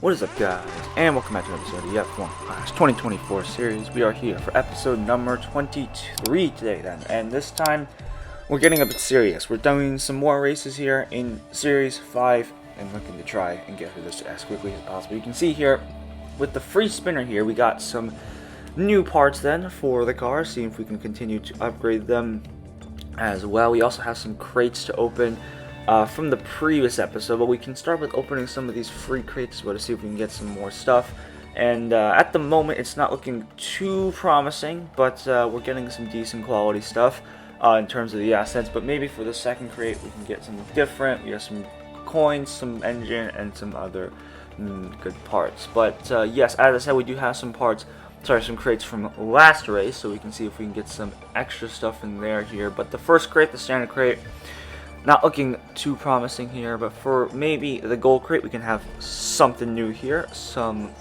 What is up, guys, and welcome back to another episode of the F1 Clash 2024 series. We are here for episode number 23 today then, and this time we're getting a bit serious. We're doing some more races here in Series 5 and looking to try and get through this as quickly as possible. You can see here, with the free spinner here, we got some new parts then for the car, see if we can continue to upgrade them as well. We also have some crates to open from the previous episode, but we can start with opening some of these free crates as well to see if we can get some more stuff. And at the moment it's not looking too promising, but we're getting some decent quality stuff in terms of the assets. But maybe for the second crate we can get something different. We have some coins, some engine, and some other good parts. But yes, as I said, we do have some crates from last race, so we can see if we can get some extra stuff in there here. But the first crate, the standard crate, not looking too promising here, but for maybe the gold crate we can have something new here. Some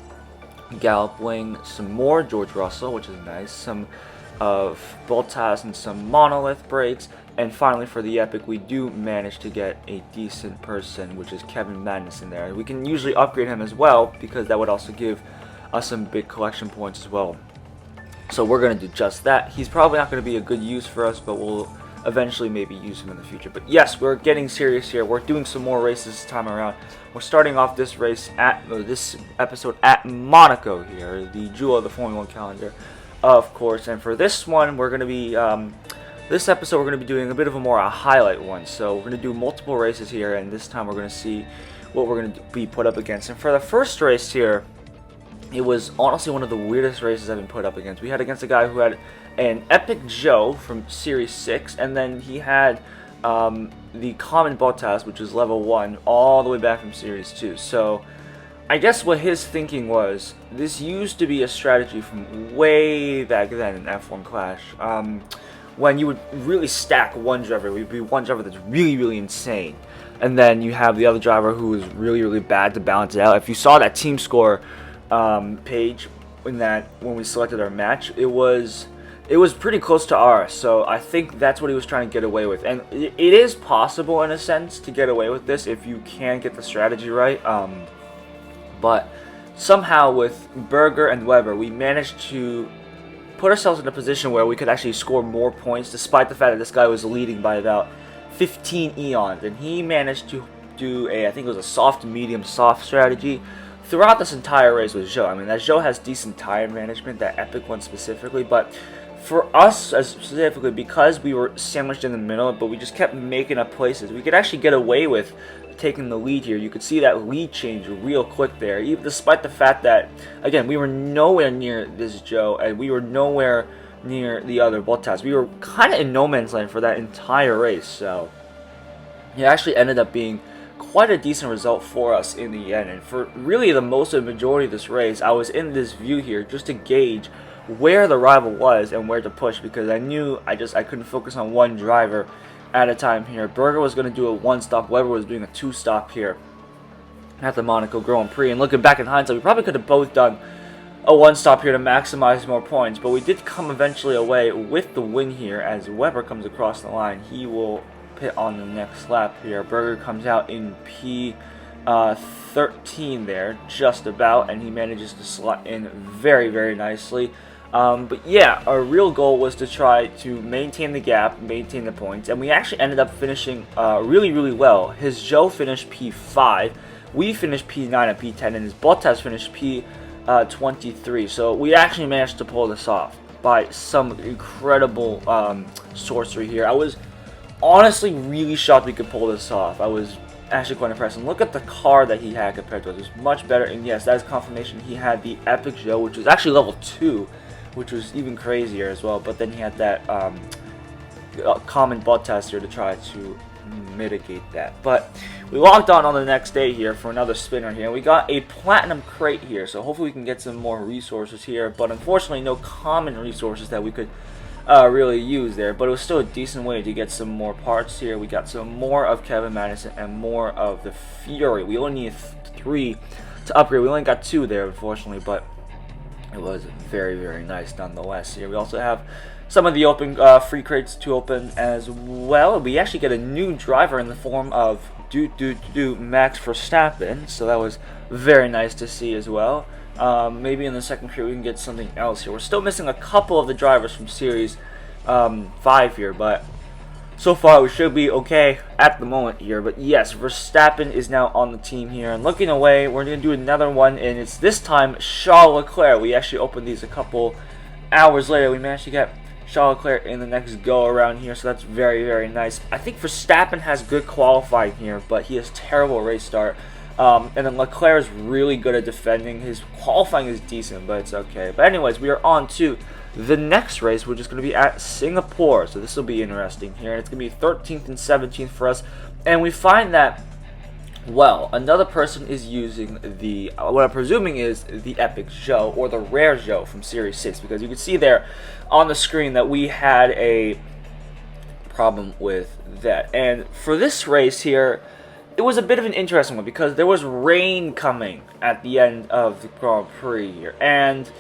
Gallop Wing, some more George Russell, which is nice, some of Bottas and some Monolith brakes, and finally for the Epic we do manage to get a decent person, which is Kevin Magnussen there. We can usually upgrade him as well, because that would also give us some big collection points as well. So we're going to do just that. He's probably not going to be a good use for us, but we'll eventually maybe use him in the future. But yes, we're getting serious here. We're doing some more races this time around. We're starting off this race this episode at Monaco here, the jewel of the Formula 1 calendar, of course. And for this one, we're going to be this episode we're going to be doing a bit of a highlight one. So we're going to do multiple races here, and this time we're going to see what we're going to be put up against. And for the first race here, it was honestly one of the weirdest races I've been put up against. We had against a guy who had an Epic Joe from Series 6, and then he had the common Bottas, which is level 1, all the way back from Series 2. So I guess what his thinking was, this used to be a strategy from way back then in F1 Clash, when you would really stack one driver. It would be one driver that's really insane, and then you have the other driver who is really bad to balance it out. If you saw that team score page when we selected our match, it was pretty close to ours. So I think that's what he was trying to get away with, and it is possible in a sense to get away with this if you can get the strategy right. But somehow with Berger and Weber, we managed to put ourselves in a position where we could actually score more points, despite the fact that this guy was leading by about 15 eons, and he managed to do I think it was a soft, medium, soft strategy throughout this entire race with Zhou. I mean, that Zhou has decent tire management, that Epic one specifically, but for us specifically, because we were sandwiched in the middle, but we just kept making up places, we could actually get away with taking the lead here. You could see that lead change real quick there, even despite the fact that, again, we were nowhere near this Zhou, and we were nowhere near the other Bottas. We were kind of in no man's land for that entire race, so it actually ended up being quite a decent result for us in the end. And for really the majority of this race, I was in this view here just to gauge where the rival was and where to push, because I knew I couldn't focus on one driver at a time here. Berger was going to do a one-stop, Weber was doing a two-stop here at the Monaco Grand Prix, and looking back in hindsight, we probably could have both done a one-stop here to maximize more points, but we did come eventually away with the win here. As Weber comes across the line, he will pit on the next lap here. Berger comes out in P13 there, just about, and he manages to slot in very nicely. But yeah, our real goal was to try to maintain the gap, maintain the points, and we actually ended up finishing really well. His Zhou finished P5, we finished P9 and P10, and his Bottas finished P23. So we actually managed to pull this off by some incredible sorcery here. I was honestly really shocked we could pull this off. I was actually quite impressed. And look at the car that he had compared to us. It was much better. And yes, that is confirmation. He had the Epic Zhou, which was actually level 2, which was even crazier as well. But then he had that common Bottas here to try to mitigate that. But we logged on the next day here for another spinner here. We got a platinum crate here, so hopefully we can get some more resources here. But unfortunately, no common resources that we could really use there, but it was still a decent way to get some more parts here. We got some more of Kevin Magnussen and more of the Fury. We only needed 3 to upgrade. We only got 2 there, unfortunately, but it was very nice nonetheless. Here we also have some of the open free crates to open as well. We actually get a new driver in the form of Max Verstappen, so that was very nice to see as well. Maybe in the second period we can get something else here. We're still missing a couple of the drivers from Series 5 here, but so far we should be okay at the moment here. But yes, Verstappen is now on the team here. And looking away, we're going to do another one, and it's this time Charles Leclerc. We actually opened these a couple hours later. We managed to get Charles Leclerc in the next go around here, so that's very, very nice. I think Verstappen has good qualifying here, but he has terrible race start. And then Leclerc is really good at defending. His qualifying is decent, but it's okay. But anyways, we are on to the next race, which is going to be at Singapore. So this will be interesting here. And it's going to be 13th and 17th for us. And we find that, well, another person is using the, what I'm presuming is the Epic Zhou, or the Rare Zhou from Series 6. Because you can see there on the screen that we had a problem with that. And for this race here, it was a bit of an interesting one because there was rain coming at the end of the Grand Prix here. And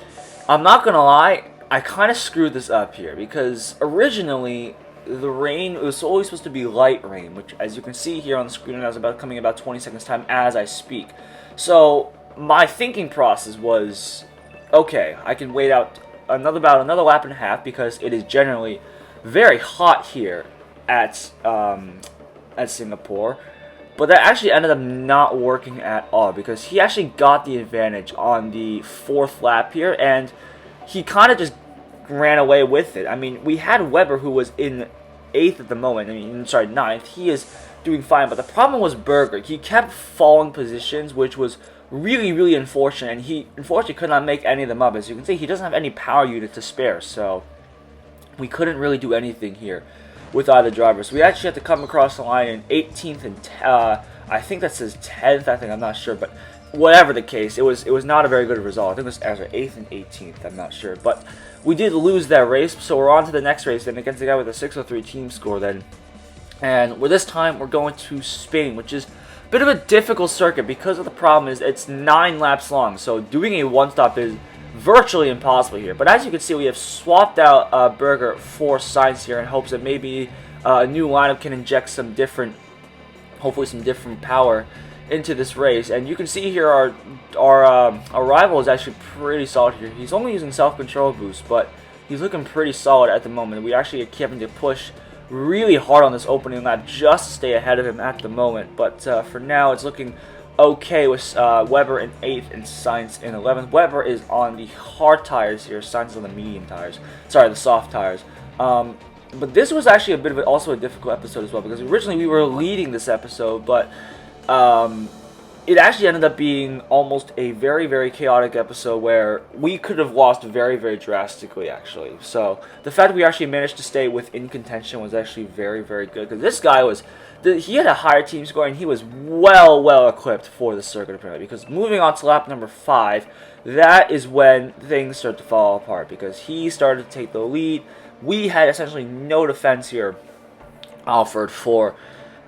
I'm not going to lie, I kind of screwed this up here because originally the rain was always supposed to be light rain, which as you can see here on the screen, is about coming about 20 seconds time as I speak. So my thinking process was, okay, I can wait out about another lap and a half because it is generally very hot here at Singapore. But that actually ended up not working at all because he actually got the advantage on the 4th lap here, and he kind of just ran away with it. I mean, we had Weber, who was in 8th at the moment. I mean, sorry, 9th. He is doing fine, but the problem was Berger. He kept falling positions, which was really, really unfortunate, and he unfortunately could not make any of them up. As you can see, he doesn't have any power unit to spare, so we couldn't really do anything here with either driver. So we actually had to come across the line in 18th and I think that says 10th. I think, I'm not sure, but whatever the case, it was not a very good result. I think it was actually 8th and 18th. I'm not sure, but we did lose that race. So we're on to the next race then against the guy with a 603 team score then, and this time we're going to Spain, which is a bit of a difficult circuit because of the problem is it's 9 laps long. So doing a one-stop is virtually impossible here. But as you can see, we have swapped out Berger for Sainz here in hopes that maybe a new lineup can inject some different, hopefully some different power into this race. And you can see here our rival is actually pretty solid here. He's only using self-control boost, but he's looking pretty solid at the moment. We actually are having to push really hard on this opening lap just to stay ahead of him at the moment. But for now, it's looking okay with Weber in 8th and Sainz in 11th. Weber is on the hard tires here. Sainz is on the medium tires. Sorry, the soft tires. But this was actually a bit of also a difficult episode as well because originally we were leading this episode, but it actually ended up being almost a very, very chaotic episode where we could have lost very, very drastically, actually. So the fact that we actually managed to stay within contention was actually very, very good because this guy was, he had a higher team score and he was well equipped for the circuit apparently, because moving on to lap number 5, that is when things start to fall apart because he started to take the lead. We had essentially no defense here, Alfred, for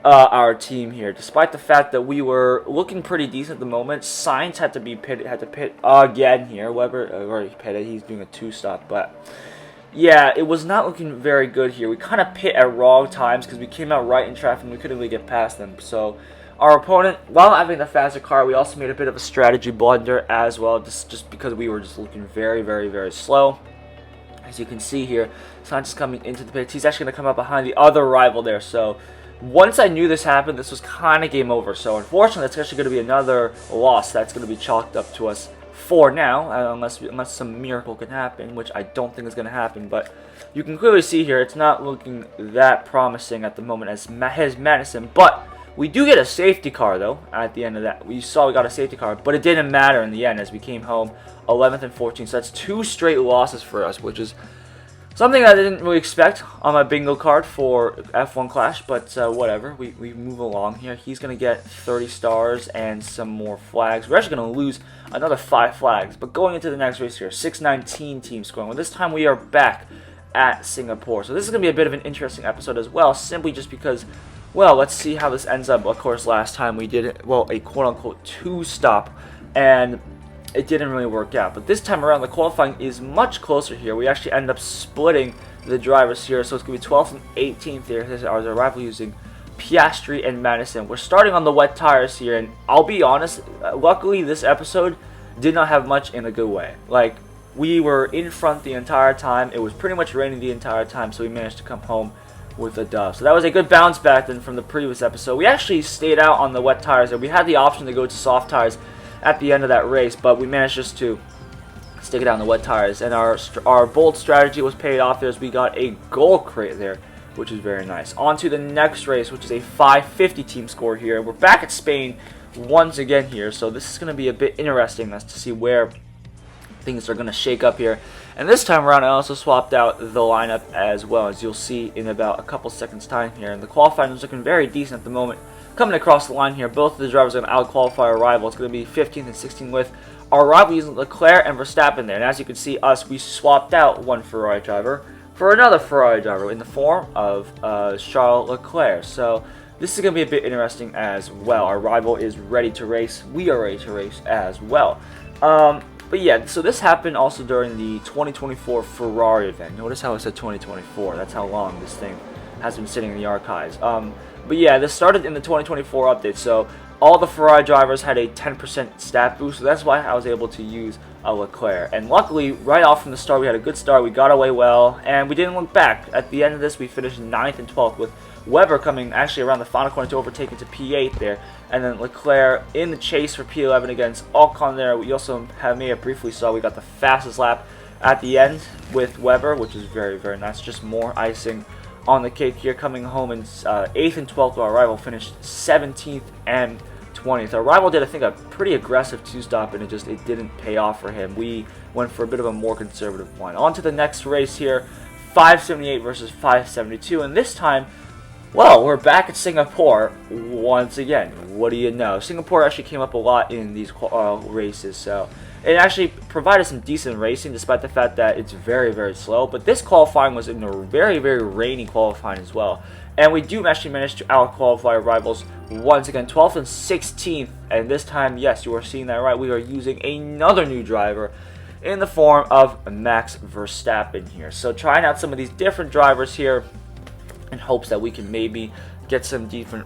our team here, despite the fact that we were looking pretty decent at the moment. Sainz had to pit again here. Weber already pitted. He's doing a 2-stop, but yeah, it was not looking very good here. We kind of pit at wrong times because we came out right in traffic and we couldn't really get past them. So our opponent, while having the faster car, we also made a bit of a strategy blunder as well, just because we were just looking very slow. As you can see here, Sainz is coming into the pits. He's actually going to come up behind the other rival there. So once I knew this happened, this was kind of game over. So unfortunately, it's actually going to be another loss that's going to be chalked up to us for now, unless some miracle can happen, which I don't think is going to happen. But you can clearly see here, it's not looking that promising at the moment as Madison. But we do get a safety car, though, at the end of that. We saw we got a safety car, but it didn't matter in the end as we came home 11th and 14th. So that's 2 straight losses for us, which is something I didn't really expect on my bingo card for F1 Clash, but whatever. We move along here. He's going to get 30 stars and some more flags. We're actually going to lose another 5 flags. But going into the next race here, 619 team scoring. Well, this time we are back at Singapore. So this is going to be a bit of an interesting episode as well, simply just because, well, let's see how this ends up. Of course, last time we did, well, a quote-unquote 2-stop, and it didn't really work out. But this time around, the qualifying is much closer here. We actually end up splitting the drivers here, so it's going to be 12th and 18th here. Our rival using Piastri and Madison. We're starting on the wet tires here, and I'll be honest, luckily this episode did not have much in a good way. Like, we were in front the entire time. It was pretty much raining the entire time, so we managed to come home with a dub. So that was a good bounce back then from the previous episode. We actually stayed out on the wet tires, and we had the option to go to soft tires at the end of that race, but we managed just to stick it out on the wet tires, and our bold strategy was paid off there as we got a goal crate there, which is very nice. On to the next race, which is a 550 team score here. We're back at Spain once again here, so this is going to be a bit interesting as to see where things are going to shake up here. And this time around, I also swapped out the lineup as well, as you'll see in about a couple seconds time here. And the qualifying is looking very decent at the moment. Coming across the line here, both of the drivers are going to out-qualify our rival. It's going to be 15th and 16th with our rival using Leclerc and Verstappen there. And as you can see, we swapped out one Ferrari driver for another Ferrari driver in the form of Charles Leclerc. So this is going to be a bit interesting as well. Our rival is ready to race. We are ready to race as well. But yeah, so this happened also during the 2024 Ferrari event. Notice how I said 2024. That's how long this thing has been sitting in the archives. But yeah, this started in the 2024 update. So all the Ferrari drivers had a 10% stat boost. So that's why I was able to use a Leclerc. And luckily, right off from the start, we had a good start. We got away well, and we didn't look back. At the end of this, we finished 9th and 12th with Weber coming actually around the final corner to overtake into P8 there, and then Leclerc in the chase for P11 against Ocon there. We also may have briefly saw we got the fastest lap at the end with Weber, which is very, very nice. Just more icing on the cake here, coming home in 8th and 12th. Our rival finished 17th and 20th. Our rival did, I think, a pretty aggressive two-stop, and it didn't pay off for him. We went for a bit of a more conservative one. On to the next race here, 578 versus 572, and this time, well, we're back at Singapore once again. What do you know? Singapore actually came up a lot in these races, so it actually provided some decent racing despite the fact that it's very, very slow. But this qualifying was in a very, very rainy qualifying as well. And we do actually manage to out-qualify our rivals once again, 12th and 16th. And this time, yes, you are seeing that right, we are using another new driver in the form of Max Verstappen here. So trying out some of these different drivers here in hopes that we can maybe get some different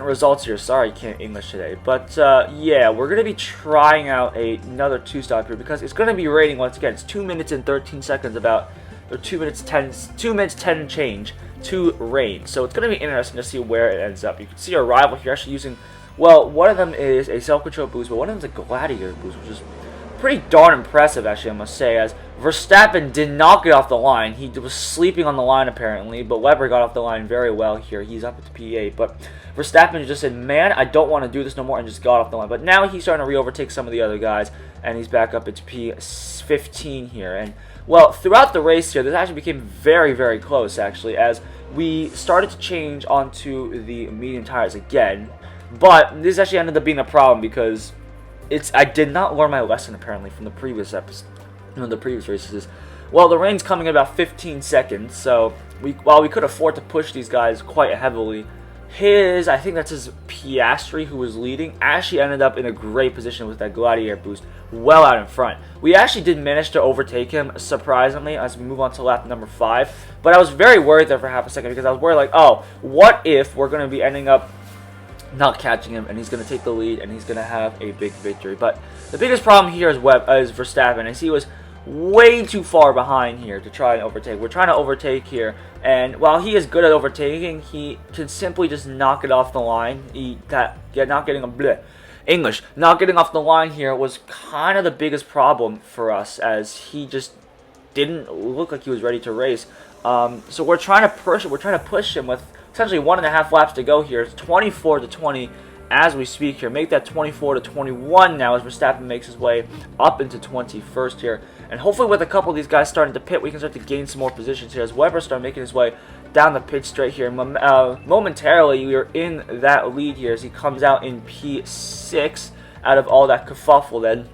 results here. Sorry, I can't English today. But yeah, we're going to be trying out another two-stop here because it's going to be raining once again. It's 2 minutes and 13 seconds about, or 2 minutes 10 and change to rain. So it's going to be interesting to see where it ends up. You can see our rival here actually using, well, one of them is a self-control boost, but one of them is a Gladiator boost, which is pretty darn impressive, actually, I must say, as Verstappen did not get off the line. He was sleeping on the line, apparently, but Weber got off the line very well here. He's up at P8, but Verstappen just said, man, I don't want to do this no more, and just got off the line. But now he's starting to re-overtake some of the other guys, and he's back up at P15 here. And, well, throughout the race here, this actually became very, very close, actually, as we started to change onto the medium tires again. But this actually ended up being a problem because I did not learn my lesson, apparently, from the previous episode, the previous races. Well, the rain's coming in about 15 seconds, so while we could afford to push these guys quite heavily, I think that's his Piastri who was leading, actually ended up in a great position with that Gladiator boost well out in front. We actually did manage to overtake him, surprisingly, as we move on to lap number 5, but I was very worried there for half a second because I was worried, like, oh, what if we're going to be ending up not catching him, and he's going to take the lead, and he's going to have a big victory. But the biggest problem here is Verstappen, as he was way too far behind here to try and overtake. We're trying to overtake here, and while he is good at overtaking, he can simply just knock it off the line. Not getting off the line here was kind of the biggest problem for us, as he just didn't look like he was ready to race. So we're trying to push him with essentially 1.5 laps to go here. It's 24 to 20 as we speak here. Make that 24 to 21 now as Verstappen makes his way up into 21st here. And hopefully with a couple of these guys starting to pit, we can start to gain some more positions here as Weber starts making his way down the pit straight here. Momentarily, we are in that lead here as he comes out in P6 out of all that kerfuffle then.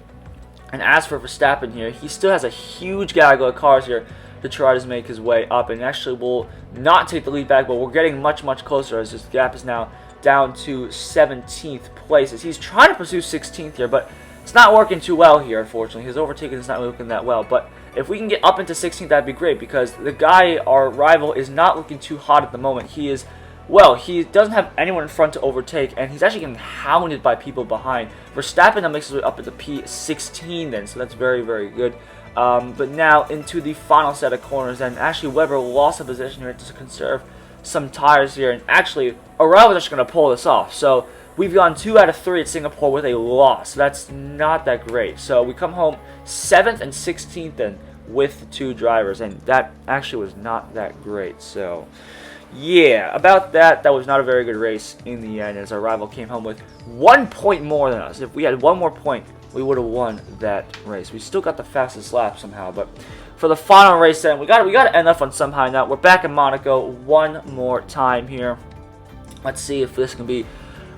And as for Verstappen here, he still has a huge gaggle of cars here to try to make his way up, and actually will not take the lead back, but we're getting much, much closer as this gap is now down to 17th place as he's trying to pursue 16th here, but it's not working too well here, unfortunately. His overtaking is not looking that well, but If we can get up into 16th, that'd be great, because the guy, our rival, is not looking too hot at the moment. He is, well, he doesn't have anyone in front to overtake, and he's actually getting hounded by people behind. Verstappen now makes his way up into P16 then, so that's very, very good. But now into the final set of corners, and actually Webber lost a position here to conserve some tires here, and actually our rival is just going to pull this off. So we've gone 2 out of 3 at Singapore with a loss. So that's not that great. So we come home 7th and 16th then with 2 drivers, and that actually was not that great. So yeah, about that was not a very good race in the end, as our rival came home with 1 point more than us. If we had 1 more point, we would have won that race. We still got the fastest lap somehow, but for the final race then, we got to end off on some high note. We're back in Monaco one more time here. Let's see if this can be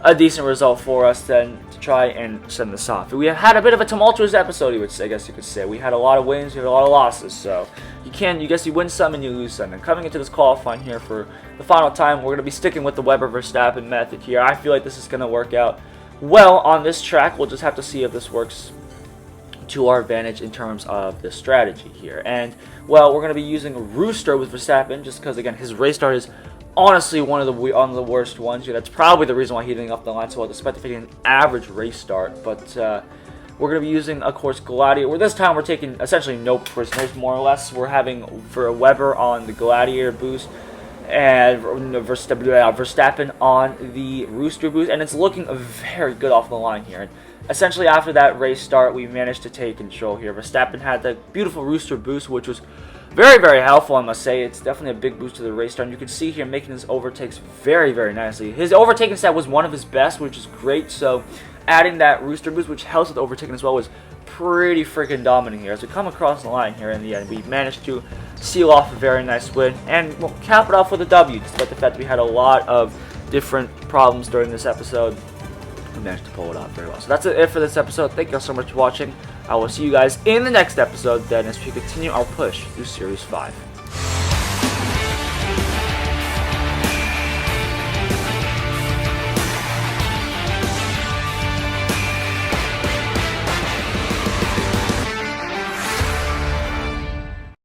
a decent result for us then to try and send this off. We have had a bit of a tumultuous episode, I guess you could say. We had a lot of wins, we had a lot of losses, so you win some and you lose some. And coming into this qualifying here for the final time, we're going to be sticking with the Webber Verstappen method here. I feel like this is going to work out well on this track. We'll just have to see if this works to our advantage in terms of the strategy here. And, well, we're going to be using Rooster with Verstappen, just because, again, his race start is honestly one of the worst ones here. That's probably the reason why he didn't up the line so well, despite the fact an average race start. But we're going to be using, of course, Gladiator. Well, this time we're taking essentially no prisoners, more or less. We're having Webber on the Gladiator boost and Verstappen on the Rooster boost, and it's looking very good off the line here. And essentially, after that race start, we managed to take control here. Verstappen had the beautiful Rooster boost, which was very, very helpful, I must say. It's definitely a big boost to the race start. And you can see here making his overtakes very, very nicely. His overtaking stat was one of his best, which is great. So adding that Rooster boost, which helps with overtaking as well, was pretty freaking dominant here. As we come across the line here in the end, we managed to seal off a very nice win, and we'll cap it off with a W, despite the fact that we had a lot of different problems during this episode. We managed to pull it off very well. So that's it for this episode. Thank you all so much for watching. I will see you guys in the next episode then, as we continue our push through Series 5.